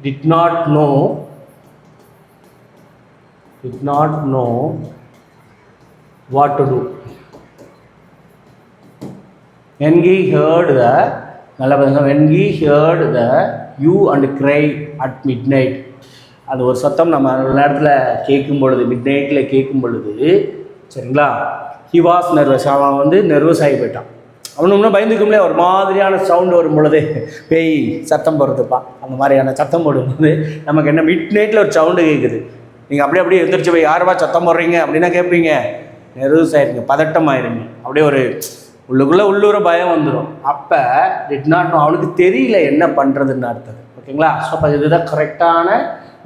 did not know what to do. when he heard the, நல்லா பாருங்க, when he heard the you and cry at midnight. அது ஒரு சத்தம் நம்ம நேரத்தில் கேட்கும் பொழுது, மிட் நைட்டில் கேட்கும் பொழுது, சரிங்களா, he was nervous. அவன் வந்து நர்வஸ் ஆகி போயிட்டான். அவனு இன்னும் பயந்துக்கும்லே ஒரு மாதிரியான சவுண்டு வரும் பொழுது, பேய் சத்தம் போடுறதுப்பா, அந்த மாதிரியான சத்தம் போடும்போது நமக்கு என்ன, மிட் நைட்டில் ஒரு சவுண்டு கேட்குது. நீங்கள் அப்படியே எழுந்திரிச்சு போய் யாருவா சத்தம் போடுறீங்க அப்படின்னா கேட்பீங்க, நர்வஸ் ஆயிருங்க, பதட்டம் ஆயிருங்க, அப்படியே ஒரு உள்ளூர பயம் வந்துடும். அப்போ டிட் நாட் நோ, அவனுக்கு தெரியல என்ன பண்ணுறதுன்னு அர்த்தம். ஓகேங்களா? ஸோ அப்போ இதுதான் கரெக்டான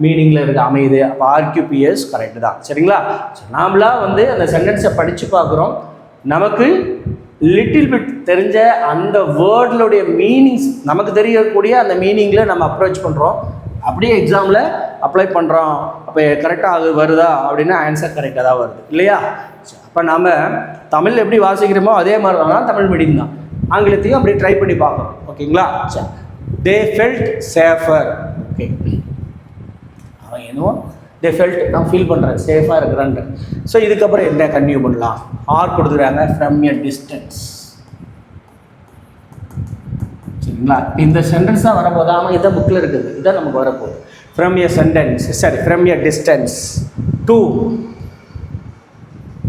மீனிங்கில் இருக்க அமையுது. அப்போ RQPS கரெக்டு தான். சரிங்களா? நாமளாக வந்து அந்த சென்டென்ஸை படித்து பார்க்குறோம். நமக்கு லிட்டில் பிட் தெரிஞ்ச அந்த வேர்ட்களுடைய மீனிங்ஸ், நமக்கு தெரியக்கூடிய அந்த மீனிங்கில் நம்ம அப்ரோச் பண்ணுறோம். அப்படியே எக்ஸாமில் அப்ளை பண்ணுறோம். அப்போ கரெக்டாக அது வருதா அப்படின்னா ஆன்சர் கரெக்டாக தான் வருது இல்லையா? அப்போ நம்ம தமிழ் எப்படி வாசிக்கிறோமோ அதே மாதிரி தான் தமிழ் மீடியம் தான். ஆங்கிலத்தையும் அப்படி ட்ரை பண்ணி பார்க்கணும். ஓகேங்களா? சரி, they felt safer. ஓகே, அவன் என்னவோ they felt, நான் ஃபீல் பண்ணுறேன், சேஃபாக இருக்கிறேன். ஸோ இதுக்கப்புறம் என்ன கன்டினியூ பண்ணலாம், ஆர் கொடுத்துருக்காங்க, ஃப்ரம் எ டிஸ்டன்ஸ். சரிங்களா? இந்த சென்டென்ஸ் தான் வரப்போகுது. ஆமாம், இதான் புக்கில் இருக்குது, இதான் நமக்கு வரப்போகுது. ஃப்ரம் எ சென்டென்ஸ், சரி, from a distance to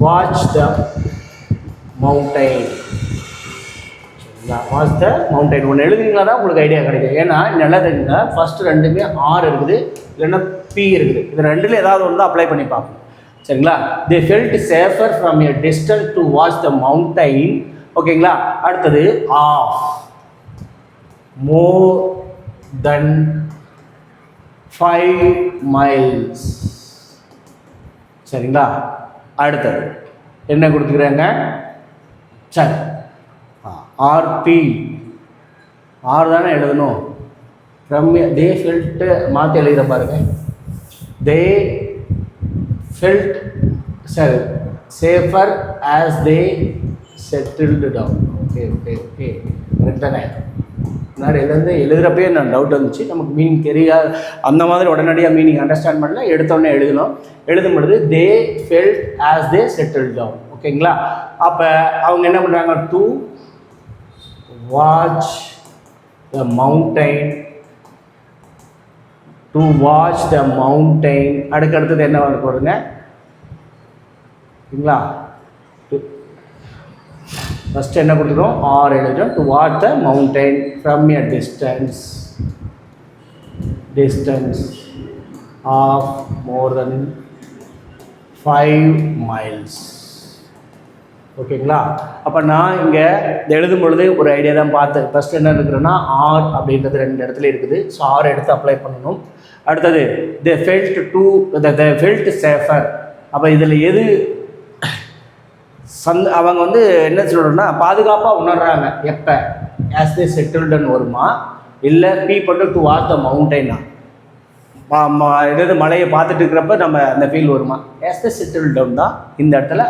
watch the mountain. Watch the mountain ஒன்று எழுதுறீங்களா தான் உங்களுக்கு ஐடியா கிடைக்கும். ஏன்னா நல்லா தெரியுங்க, ஃபஸ்ட்டு ரெண்டுமே ஆர் இருக்குது, இல்லைன்னா பி இருக்குது. இது ரெண்டில் ஏதாவது ஒன்று தான் அப்ளை பண்ணி பார்க்கணும். சரிங்களா? They felt safer from a distance to watch the mountain. ஓகேங்களா? அடுத்தது ஆஃப் more than 5 miles. சரிங்களா? அடுத்தது என்ன கொடுத்துக்கிறாங்க, சரி, ஆர்பி, ஆர் தானே எழுதணும். ஃப்ரம் தே ஃபெல்ட்டு மாற்றி எழுதுகிற பாருங்க, தே ஃபெல்ட், சரி, safer as they settled down. Okay okay okay, தானே முன்னாடி எழுதுகிறப்பே நான் டவுட் வந்துச்சு, நமக்கு மீனிங் தெரியாது, அந்த மாதிரி உடனடியாக மீனிங் அண்டர்ஸ்டாண்ட் பண்ணல, எடுத்தோடனே எழுதும் பொழுது they felt as they settle down. ஓகேங்களா? அப்போ அவங்க என்ன பண்ணுறாங்க, to watch the mountain, to watch the mountain. அடுத்தது என்ன வந்து போடுங்க, சரிங்களா? ஃபஸ்ட்டு என்ன கொடுத்துருக்கோம், ஆர் எழுதுகிறோம். To watch the mountain from a distance of more than 5 miles. ஓகேங்களா? அப்போ நான் இங்கே எழுதும் பொழுது ஒரு ஐடியா தான் பார்த்தேன். ஃபஸ்ட் என்ன இருக்கிறேன்னா, ஆர் அப்படின்றது 2 இடத்துல இருக்குது. ஸோ ஆர் எடுத்து அப்ளை பண்ணணும். அடுத்தது தே ஃபெல்ட் சேஃபர். அப்போ இதில் எது அவங்க வந்து என்ன சொல்லணும்னா, பாதுகாப்பாக உணர்றாங்க எப்போ, ஆஸ் தே செட்டில்டன் வருமா, இல்லை பீப்புள் டு வாட்ச் த மவுண்டைனா, எதாவது மலையை பார்த்துட்டு இருக்கிறப்ப நம்ம அந்த ஃபீல் வருமா, ஆஸ் த செட்டில் டவுன் தான் இந்த இடத்துல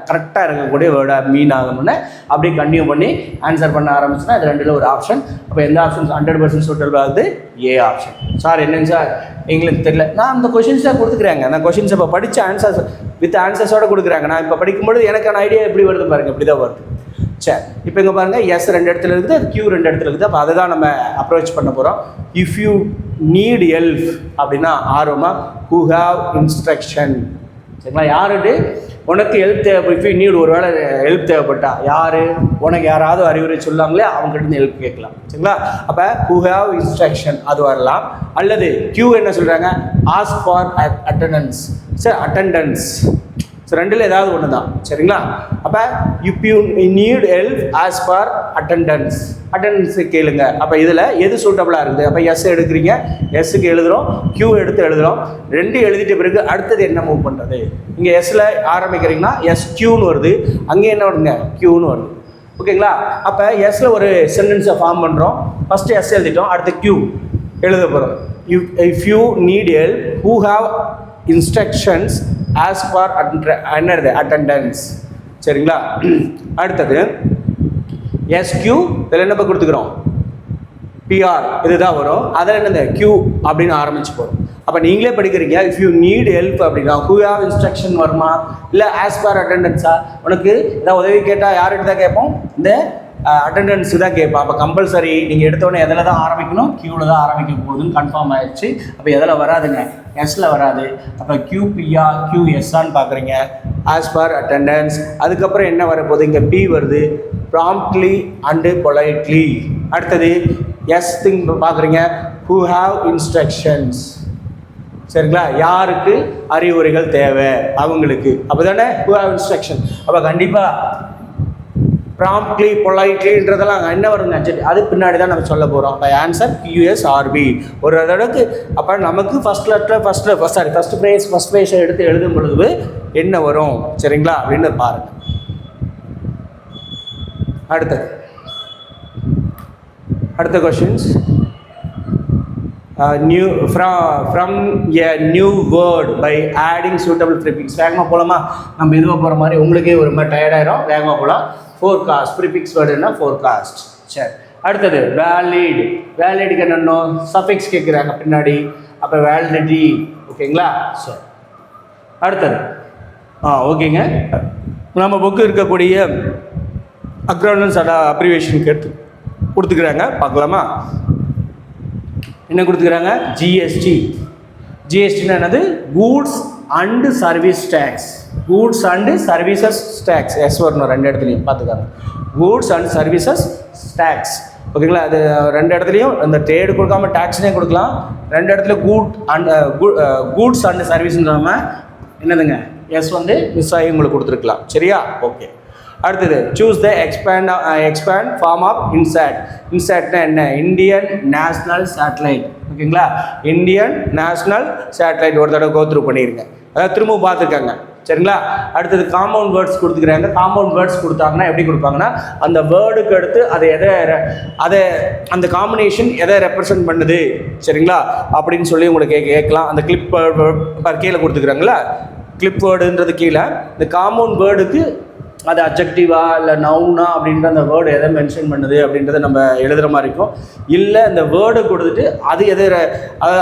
கரெக்டாக இருக்கக்கூடிய வேர்டாக மீன் ஆகணும்னு அப்படியே கன்டினியூ பண்ணி ஆன்சர் பண்ண ஆரம்பிச்சுன்னா இது 2ல் ஒரு ஆப்ஷன். அப்போ எந்த ஆப்ஷன் 100% சூட்டபிள் ஆகுது, ஏ ஆப்ஷன். சார் என்னங்க சார் எங்களுக்கு தெரியல, நான் அந்த கொஷின்ஸாக கொடுத்துக்கிறாங்க, அந்த கொஷின்ஸ் இப்போ படித்த ஆன்சர்ஸ் வித் ஆன்சர்ஸோடு கொடுக்குறாங்க. நான் இப்போ படிக்கும்பொழுது எனக்கான ஐடியா எப்படி வருது பாருங்கள், இப்படி தான் வருது. சரி, இப்போ இங்கே பாருங்கள், எஸ் 2 இடத்துல இருக்குது, அது கியூ 2 இடத்துல இருக்குது. அப்போ அதை தான் நம்ம அப்ரோச் பண்ண போகிறோம். இஃப் யூ நீட் ஹெல்ப் அப்படின்னா ஆர்வமாக ஹூ ஹாவ் இன்ஸ்ட்ரக்ஷன். சரிங்களா? யாருட்டு உனக்கு ஹெல்ப் தேவை, இஃப் யூ நீட், ஒரு வேளை ஹெல்ப் தேவைப்பட்டா யார், உனக்கு யாராவது அறிவுரை சொல்லாங்களே அவங்ககிட்ட ஹெல்ப் கேட்கலாம். சரிங்களா? அப்போ ஹூ ஹாவ் இன்ஸ்ட்ரக்ஷன் அது வரலாம். அல்லது கியூ என்ன சொல்கிறாங்க, ஆஸ்க் ஃபார் அட்டெண்டன்ஸ். சரி, அட்டெண்டன்ஸ். ஸோ 2ல் ஏதாவது ஒன்று தான். சரிங்களா? அப்போ if you need help as for attendance கேளுங்க. அப்போ இதில் எது சூட்டபிளாக இருக்குது? அப்போ எஸ் எடுக்கிறீங்க, எஸ்ஸுக்கு எழுதுகிறோம், கியூ எடுத்து எழுதுகிறோம். 2 எழுதிட்ட பிறகு அடுத்தது என்ன மூவ் பண்ணுறது? இங்கே எஸ்ஸில் ஆரம்பிக்கிறீங்கன்னா எஸ் கியூன்னு வருது, அங்கே என்ன வருதுங்க, கியூன்னு வருது. ஓகேங்களா? அப்போ எஸ்ஸில் ஒரு சென்டென்ஸை ஃபார்ம் பண்ணுறோம். ஃபஸ்ட்டு எஸ் எழுதிட்டோம், அடுத்து கியூ எழுத போகிறோம். If you need help who have instructions as for என்னது, அட்டெண்டன்ஸ். சரிங்களா? அடுத்தது எஸ்கியூ, இதில் என்ன கொடுத்துக்கிறோம், பிஆர் இதுதான் வரும். அதில் என்னது, கியூ அப்படின்னு ஆரம்பிச்சு போகிறோம். அப்போ நீங்களே படிக்கிறீங்க, இஃப் யூ நீட் ஹெல்ப் அப்படின்னா ஹூ ஹாவ் இன்ஸ்ட்ரக்ஷன் வருமா, இல்லை ஆஸ் ஃபார் அட்டெண்டன்ஸா? உனக்கு ஏதாவது உதவி கேட்டால் யார்கிட்ட தான் கேட்போம், இந்த அட்டெண்டன்ஸு தான் கேட்போம். அப்போ கம்பல்சரி நீங்கள் எடுத்தோடனே எதில் தான் ஆரம்பிக்கணும், கியூவில் தான் ஆரம்பிக்க போகுதுன்னு கன்ஃபார்ம் ஆயிடுச்சு. அப்போ எதில் வராதுங்க, எஸ்ஸில் வராது. அப்போ கியூபிஆ கியூஎஸ்ஆன்னு பார்க்குறீங்க, ஆஸ் ஃபார் அட்டெண்டன்ஸ். அதுக்கப்புறம் என்ன வரப்போகுது, இங்கே பி வருது, ப்ராம்ப்ட்லி அண்டு பொலைட்லி. அடுத்தது எஸ் திங் பார்க்குறீங்க, ஹூ ஹாவ் இன்ஸ்ட்ரக்ஷன்ஸ். சரிங்களா? யாருக்கு அறிவுரைகள் தேவை, அவங்களுக்கு. அப்போ தானே ஹூ ஹாவ் இன்ஸ்ட்ரக்ஷன். அப்போ கண்டிப்பாக ப்ராம்ப்ட்லி பொலைட்லின்றதெல்லாம் என்ன வருங்க, அது பின்னாடி தான் நம்ம சொல்ல போகிறோம். அப்போ ஆன்சர் QSRB. ஒரு தடவைக்கு அப்போ நமக்கு ஃபஸ்ட் ஃப்ரேஸை எடுத்து எழுதும் பொழுது என்ன வரும், சரிங்களா அப்படின்னு பாருங்கள். அடுத்த questions, new from a new word by adding suitable prefix. வேகமாக போகலாமா? நம்ம இதுவாக போகிற மாதிரி உங்களுக்கே ஒரு மாதிரி டயர்டாயிரும். வேகமாக போகலாம். ஃபோர்காஸ்ட், ப்ரிஃபிக்ஸ் வேர்டுன்னா ஃபோர்காஸ்ட். சரி, அடுத்தது வேலிடுக்கு என்னென்னோ சஃபிக்ஸ் கேட்குறாங்க பின்னாடி. அப்போ வேலிடிட்டி. ஓகேங்களா? சரி, அடுத்தது ஓகேங்க, நம்ம புக்கு இருக்கக்கூடிய அக்ரானன்ஸ் அப்ரிவேஷனுக்கு எடுத்து கொடுத்துக்கிறாங்க, பார்க்கலாமா? என்ன கொடுத்துக்கிறாங்க, ஜிஎஸ்டின்னா என்னது, goods and service tax. Goods and services tax, S வரணும் 2 இடத்துலையும் பார்த்துக்காங்க. Goods and services tax. ஓகேங்களா? அது 2 இடத்துலையும் அந்த ட்ரேடு கொடுக்காம டேக்ஸ்னே கொடுக்கலாம். 2 இடத்துல கூட்ஸ் அண்ட் சர்வீஸ்ன்னு என்னதுங்க, எஸ் வந்து மிஸ் ஆகி உங்களுக்கு கொடுத்துருக்கலாம். சரியா? ஓகே. அடுத்தது choose the expand form of INSAT. இன்சாட்னா என்ன, இந்தியன் நேஷ்னல் சேட்டலைட். ஓகேங்களா? இந்தியன் நேஷ்னல் சேட்டலைட் ஒரு தடவை கோத்ரூ பண்ணிடுங்க, அதாவது திரும்பவும் பார்த்துருக்காங்க. சரிங்களா? அடுத்தது காம்பவுண்ட் வேர்ட்ஸ் கொடுத்துக்கிறாங்க. காம்பவுண்ட் வேர்ட்ஸ் கொடுத்தாங்கன்னா எப்படி கொடுப்பாங்கன்னா, அந்த வேர்டுக்கு அடுத்து அதை அந்த காம்பினேஷன் எதை ரெப்ரசன்ட் பண்ணுது, சரிங்களா அப்படின்னு சொல்லி உங்களுக்கு கேட்கலாம். அந்த கிளிப் கீழே கொடுத்துக்கிறாங்களா, கிளிப் வேர்டுன்றது கீழே. இந்த காம்பவுண்ட் வேர்டுக்கு அது அப்ஜெக்டிவா இல்லை நவுனா அப்படின்ற அந்த வேர்டு எதை மென்ஷன் பண்ணுது அப்படின்றத நம்ம எழுதுகிற மாதிரி இருக்கும். இல்லை இந்த வேர்டை கொடுத்துட்டு அது எது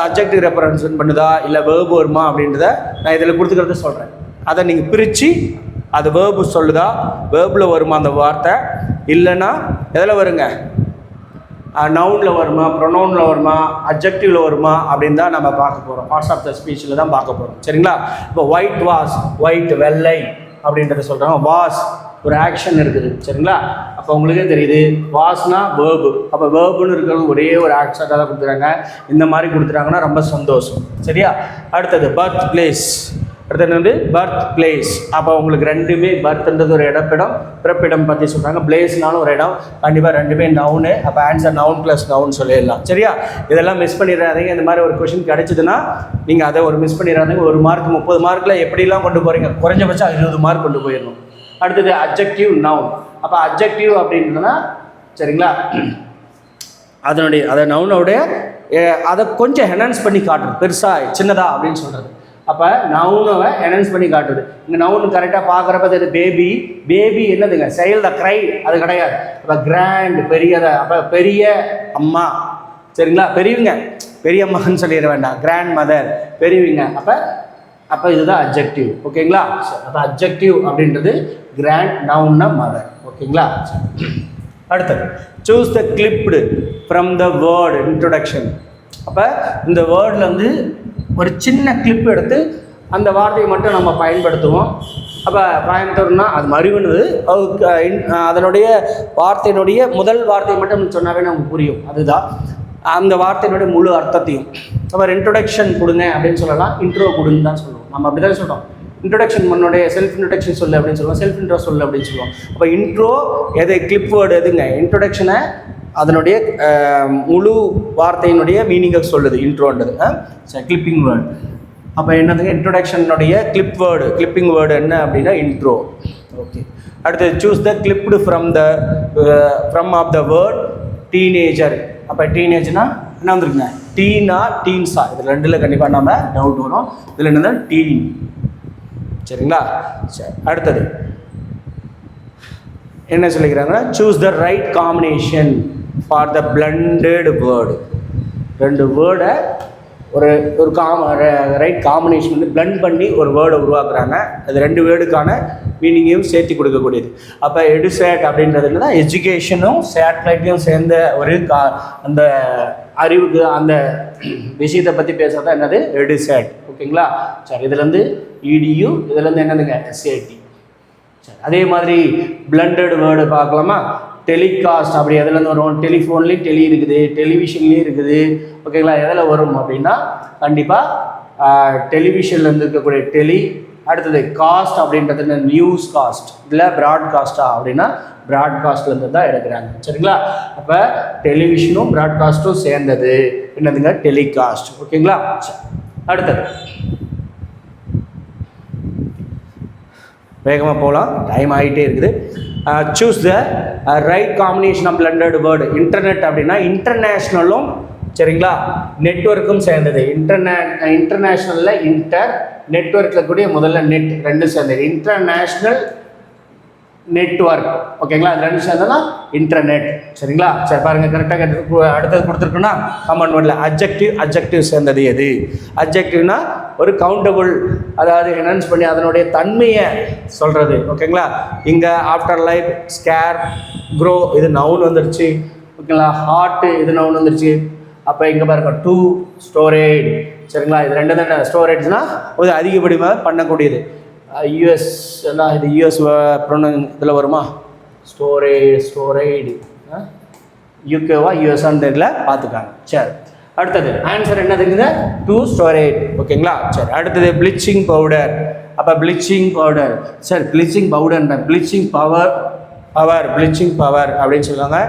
அப்ஜெக்டிவ் ரெப்ரசன்ட் பண்ணுதா இல்லை வேர்பு வருமா அப்படின்றத நான் இதில் கொடுத்துக்கிறத சொல்கிறேன். அதை நீங்கள் பிரித்து அது வேர்பு சொல்லுதா, வேர்பில் வருமா அந்த வார்த்தை, இல்லைன்னா எதில் வருங்க, நவுனில் வருமா, ப்ரொனவுனில் வருமா, அப்ஜெக்டிவில் வருமா அப்படின்னு தான் நம்ம பார்க்க போகிறோம். பார்ட்ஸ் ஆஃப் த ஸ்பீச்சில் தான் பார்க்க போகிறோம். சரிங்களா? இப்போ ஒயிட் வாஸ், ஒயிட் வெள்ளை அப்படின்றத சொல்கிறாங்க. வாஸ் ஒரு ஆக்ஷன் இருக்குது. சரிங்களா? அப்போ உங்களுக்கே தெரியுது வாஸ்னா வேர்பு. அப்போ வேர்புன்னு இருக்கிறது ஒரே ஒரு ஆக்ஷனாக தான் கொடுத்துறாங்க. இந்த மாதிரி கொடுத்துட்டாங்கன்னா ரொம்ப சந்தோஷம். சரியா? அடுத்தது பர்த் பிளேஸ். அடுத்தது வந்து பர்த் பிளேஸ். அப்போ உங்களுக்கு ரெண்டுமே பர்த்ன்றது ஒரு இடப்பிடம், பிறப்பிடம் பற்றி சொல்கிறாங்க. பிளேஸ்னாலும் ஒரு இடம். கண்டிப்பாக ரெண்டுமே நவுனு. அப்போ ஆன்சர் நவுன் ப்ளஸ் நவுன் சொல்லிடலாம். சரியா? இதெல்லாம் மிஸ் பண்ணிடாதீங்க. இந்த மாதிரி ஒரு கொஷின் கிடைச்சதுன்னா நீங்கள் அதை ஒரு மிஸ் பண்ணிடாதீங்க. ஒரு மார்க் 30 மார்க்கில் எப்படிலாம் கொண்டு போகிறீங்க, குறைஞ்சபட்சம் 20 மார்க் கொண்டு போயிடணும். அடுத்தது அப்ஜெக்டிவ் நவுன். அப்போ அப்ஜெக்டிவ் அப்படின்றதுனா சரிங்களா, அதை நவுனோடைய அதை கொஞ்சம் என்ஹான்ஸ் பண்ணி காட்டுறது, பெருசாக சின்னதா அப்படின்னு சொல்கிறது. அப்போ நவுனை என்ஹான்ஸ் பண்ணி காட்டுது. இங்கே நவுன் கரெக்டாக பார்க்குறப்ப அது பேபி. பேபி என்னதுங்க, சைல்ட் த க்ரை, அது கிடையாது. அப்போ கிராண்ட் பெரியதை, அப்போ பெரிய அம்மா. சரிங்களா? பெரியவங்க, பெரிய அம்மான்னு சொல்லிட வேண்டாம், கிராண்ட் மதர், பெரியவங்க. அப்போ இதுதான் அப்ஜெக்டிவ். ஓகேங்களா? அப்போ அப்ஜெக்டிவ் அப்படின்றது கிராண்ட், நவுன்னா மதர். ஓகேங்களா? அடுத்தது choose the clipped from the word introduction. அப்போ இந்த வேர்டில் வந்து ஒரு சின்ன கிளிப் எடுத்து அந்த வார்த்தையை மட்டும் நம்ம பயன்படுத்துவோம். அப்போ பயன்படுத்தணும்னா அது மறுவனது அதனுடைய வார்த்தையினுடைய முதல் வார்த்தையை மட்டும் சொன்னாவே நமக்கு புரியும். அதுதான் அந்த வார்த்தையினுடைய முழு அர்த்தத்தையும். அப்போ இன்ட்ரொடக்ஷன் கொடுங்க அப்படின்னு சொல்லலாம், இன்ட்ரோ கொடுன்னு தான் சொல்லுவோம். நம்ம அப்படி தான் சொல்கிறோம். இன்ட்ரொடக்ஷன் முன்னுடைய செல்ஃப் இன்ட்ரொடக்ஷன் சொல்லு அப்படின்னு சொல்லுவோம், செல்ஃப் இன்ட்ரோ சொல்லு அப்படின்னு சொல்லுவோம். அப்போ இன்ட்ரோ எது, கிளிப் வேர்டு எதுங்க, இன்ட்ரொடக்ஷனை அதனுடைய முழு வார்த்தையினுடைய மீனிங்கை சொல்லுது இன்ட்ரோன்றது. Clipping word. அப்போ என்னதுங்க, இன்ட்ரொடக்ஷனுடைய கிளிப் வேர்டு, கிளிப்பிங் வேர்டு என்ன அப்படின்னா இன்ட்ரோ. ஓகே. அடுத்தது choose the clipped from of the word teenager. அப்போ டீனேஜ்னா என்ன வந்துருக்குங்க, டீனா டீன்ஸா, இது ரெண்டில் கண்டிப்பாக நம்ம டவுட் வரும். இதில் என்னது டீன். சரிங்களா? சரி. அடுத்தது என்ன சொல்லிக்கிறாங்கன்னா choose the right combination for the blended word. ரெண்டு வேர்டை ஒரு ரைட் காம்பினேஷன் வந்து பிளண்ட் பண்ணி ஒரு வேர்டை உருவாக்குறாங்க. அது ரெண்டு வேர்டுக்கான மீனிங்கையும் சேர்த்து கொடுக்கக்கூடியது. அப்போ எடுசேட் அப்படின்றது என்னன்னா எஜுகேஷனும் சேட்டலைட்டையும் சேர்ந்த ஒரு அந்த அறிவுக்கு அந்த விஷயத்தை பற்றி பேசுகிறது தான் என்னது எடுசேட். ஓகேங்களா? சரி. இதுலேருந்து இடியு, இதுலேருந்து என்னதுங்க எஸ்ஏடி. சரி. அதே மாதிரி பிளண்டட் வேர்டு பார்க்கலாமா, டெலிகாஸ்ட். அப்படி எதுலேருந்து வரும், டெலிஃபோன்லேயும் டெலி இருக்குது, டெலிவிஷன்லேயும் இருக்குது. ஓகேங்களா? எதில் வரும் அப்படின்னா கண்டிப்பாக டெலிவிஷன்லேருந்து இருக்கக்கூடிய டெலி. அடுத்தது காஸ்ட் அப்படின்றது நியூஸ் காஸ்ட், இல்லை ப்ராட்காஸ்டா அப்படின்னா ப்ராட்காஸ்ட்லேருந்து தான் எடுக்கிறாங்க. சரிங்களா? அப்போ டெலிவிஷனும் ப்ராட்காஸ்ட்டும் சேர்ந்தது என்னதுங்க டெலிகாஸ்ட். ஓகேங்களா? அடுத்தது வேகமாக போகலாம், டைம் ஆகிட்டே இருக்குது. Choose the right combination of blended word. Internet அப்படின்னா இன்டர்நேஷ்னலும் சரிங்களா நெட்வொர்க்கும் சேர்ந்தது. இன்டர்நேஷ்னலில் இன்டர், நெட்வொர்க்கில் கூடிய முதல்ல நெட், ரெண்டும் சேர்ந்தது இன்டர்நேஷ்னல் நெட்வொர்க். ஓகேங்களா? அது ரெண்டு சேர்ந்ததுன்னா இன்டர்நெட். சரிங்களா? சரி பாருங்கள், கரெக்டாக அடுத்தது கொடுத்துருக்குன்னா கமெண்ட் வேர்டில் அப்ஜெக்டிவ் சேர்ந்தது எது? அப்ஜெக்டிவ்னா ஒரு கவுண்டபுள், அதாவது என்ஹான்ஸ் பண்ணி அதனுடைய தன்மையை சொல்கிறது. ஓகேங்களா? இங்கே ஆஃப்டர் லைஃப், ஸ்கேர், க்ரோ இது நவுன் வந்துருச்சு. ஓகேங்களா? ஹார்ட்டு இது நவுன் வந்துருச்சு. அப்போ இங்கே பாருங்க டூ, ஸ்டோரேஜ். சரிங்களா? இது ரெண்டு தானே. ஸ்டோரேஜ்னால் ஒரு அதிகப்படியாக பண்ணக்கூடியது. யூஎஸ் எல்லாம் இது யூஎஸ் இதில் வருமா, ஸ்டோரேஜ் யூகேவா யூஎஸ்ஆன்னு தெரியல, பார்த்துக்காங்க. சரி. அடுத்தது ஆன்சர் என்னதுங்க, டூ ஸ்டோரேஜ். ஓகேங்களா? சரி. அடுத்தது ப்ளீச்சிங் பவுடர். அப்போ ப்ளீச்சிங் பவுடர், சரி ப்ளீச்சிங் பவுடர்ன்ற ப்ளீச்சிங் பவர் ப்ளீச்சிங் பவர் அப்படின்னு சொல்லுவாங்க.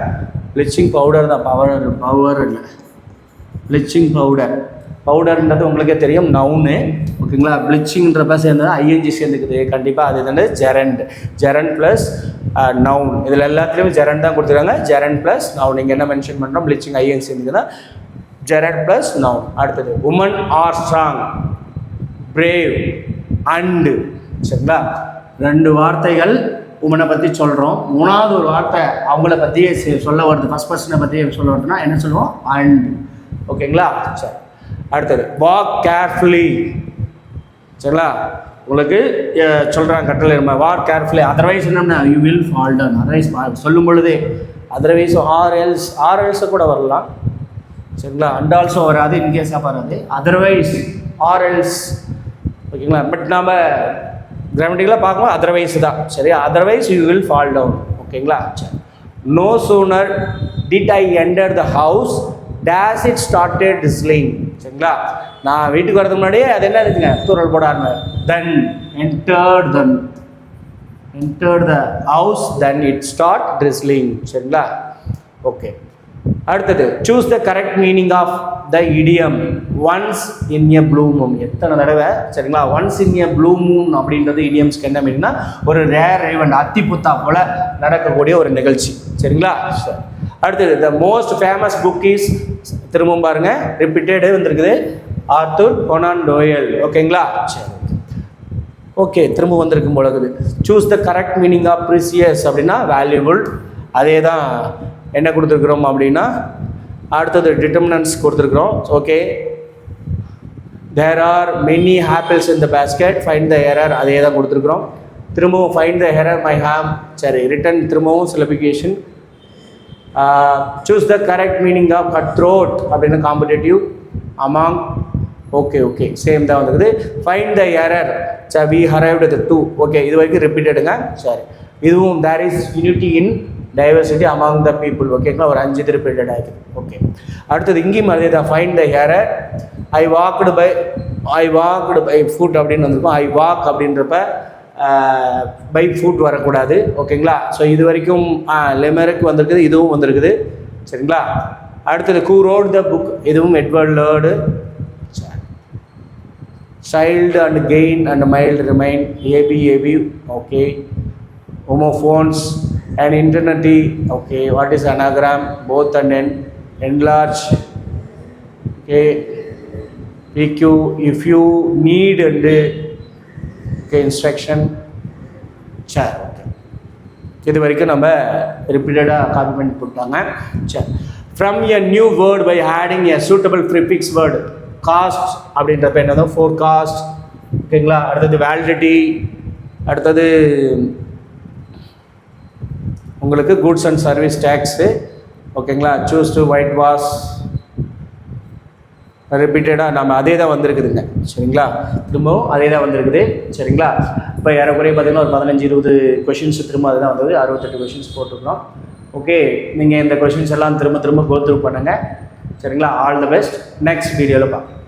ப்ளீச்சிங் பவுடர் தான், பவர் இல்லை. ப்ளீச்சிங் பவுடர்ன்றது உங்களுக்கே தெரியும் நவுனு. ஓகேங்களா? ப்ளீச்சிங்ன்றப்ப சேர்ந்தது ஐஎன்ஜி சேர்ந்துக்குது. கண்டிப்பாக அது வந்து ஜெரண்ட் ப்ளஸ் நவுன். இதில் எல்லாத்துலேயுமே ஜெரண்ட் தான் கொடுத்துருக்காங்க. Gerund plus noun. நீங்கள் என்ன மென்ஷன் பண்ணுறோம், ப்ளீச்சிங் ஐஎன்ஜி சேர்ந்துக்குதுன்னா ஜெரண்ட் ப்ளஸ் நவுன். அடுத்தது women are strong, brave, and. சரிங்களா? ரெண்டு வார்த்தைகள் உமனை பற்றி சொல்கிறோம். மூணாவது ஒரு வார்த்தை அவங்கள பற்றியே சொல்ல வருது, ஃபஸ்ட் பர்சனை பற்றியே சொல்ல வருதுன்னா என்ன சொல்லுவோம்? அண்ட். ஓகேங்களா? சரி, அடுத்தது வாக் கேர்ஃபுல்லி. சரிங்களா? உங்களுக்கு சொல்கிறாங்க கட்டளை நம்ம வாக் கேர்ஃபுல்லி, அதர்வைஸ் என்னன்னா you will fall down. Otherwise சொல்லும் பொழுதே அதர்வைஸ் ஆர்எல்ஸை கூட வரலாம். சரிங்களா? அண்ட் ஆல்சோ வராது, இன்கேஸாக வராது, அதர்வைஸ் ஆர்எல்ஸ். ஓகேங்களா? பட் நாம் கிராமட்டிக்கலாக பார்க்கும்போது அதர்வைஸ் தான். சரி, otherwise you will fall down. ஓகேங்களா? சரி. No sooner did I enter the house than it started drizzling. சரிங்களா? நான் வீட்டுக்கு வரதுக்கு முன்னாடியே அது என்ன இருக்குங்க, தூரல் போட ஆரம்பிச்சு. Then entered the house then it start drizzling. சரிங்களா? ஓகே, அடுத்தது choose the correct meaning of the idiom once in a blue moon. எத்தனை தடவை? சரிங்களா? Once in a blue moon அப்படின்றது இடியம்ஸ்க்கு என்ன மீனிங்னா ஒரு ரேர் ஈவெண்ட், அத்திப்புத்தா போல நடக்கக்கூடிய ஒரு நிகழ்ச்சி. சரிங்களா? சரி, அடுத்தது the most famous book is, திரும்பவும் பாருங்க ரிப்பீட்டடே வந்திருக்குது, ஆர்தர் கொனான் டோயல். ஓகேங்களா? சரி, ஓகே, திரும்ப வந்திருக்கும் பொழுது choose the correct meaning of precious அப்படின்னா வேல்யூபிள். அதே தான் என்ன கொடுத்துருக்குறோம் அப்படின்னா அடுத்தது டிட்டர்மினன்ஸ் கொடுத்துருக்குறோம். Okay, there are many apples in the basket, find the error, அதே தான் கொடுத்துருக்குறோம். திரும்பவும் ஃபைண்ட் த எரர் மை ஹாம். சரி, ரிட்டன் திரும்பவும் syllabification. Choose the correct meaning of cut throat அப்படின்னு காம்படேட்டிவ் அமாங். ஓகே, சேம் தான் வந்துருக்குது. Find the error. சரி, we arrived the two. Okay, இது வரைக்கும் ரிப்பீட்டடுங்க. சரி, இதுவும் there is unity in diversity among the people. ஓகேங்களா? ஒரு 5 இது ரிப்பீட்டட் ஆகிடுது. ஓகே, அடுத்தது இங்கேயும் அதே தான். Find the error. I walked by foot அப்படின்னு வந்திருக்கும். ஐ வாக் அப்படின்றப்ப பை ஃபுட் வரக்கூடாது. ஓகேங்களா? ஸோ இது வரைக்கும் லெமருக்கு வந்திருக்குது, இதுவும் வந்திருக்குது. சரிங்களா? அடுத்தது ஹூ ரோட் த புக், இதுவும் Edward Lear. Child and gain and mild remain, A B. Okay, homophones and internety. Okay, what is anagram? Both and enlarge. Okay, PQ if you need and okay, instruction. சரி, okay, இது வரைக்கும் நம்ம ரிப்பீட்டடாக copy பண்ணி கொடுத்தாங்க. சரி, from a new word by adding a suitable prefix word. Cast அப்படின்றப்ப என்னதான் ஃபோர்காஸ்ட். ஓகேங்களா? அடுத்தது வேலிடிட்டி. அடுத்தது உங்களுக்கு குட்ஸ் அண்ட் சர்வீஸ் டேக்ஸு. ஓகேங்களா? Choose to whitewash. ரிப்பீட்டடாக நம்ம அதே தான் வந்திருக்குதுங்க. சரிங்களா? திரும்பவும் அதே தான் வந்திருக்குது. சரிங்களா? இப்போ ஏறக்குறைய பார்த்தீங்கன்னா ஒரு 15-20 கொஷின்ஸ் திரும்ப அதுதான் வந்தது. 68 கொஷின்ஸ் போட்டுருக்கோம். ஓகே, நீங்கள் இந்த கொஷின்ஸ் எல்லாம் திரும்ப கோ த்ரூ பண்ணுங்கள். சரிங்களா? All the best. நெக்ஸ்ட் வீடியோவில் பார்க்கலாம்.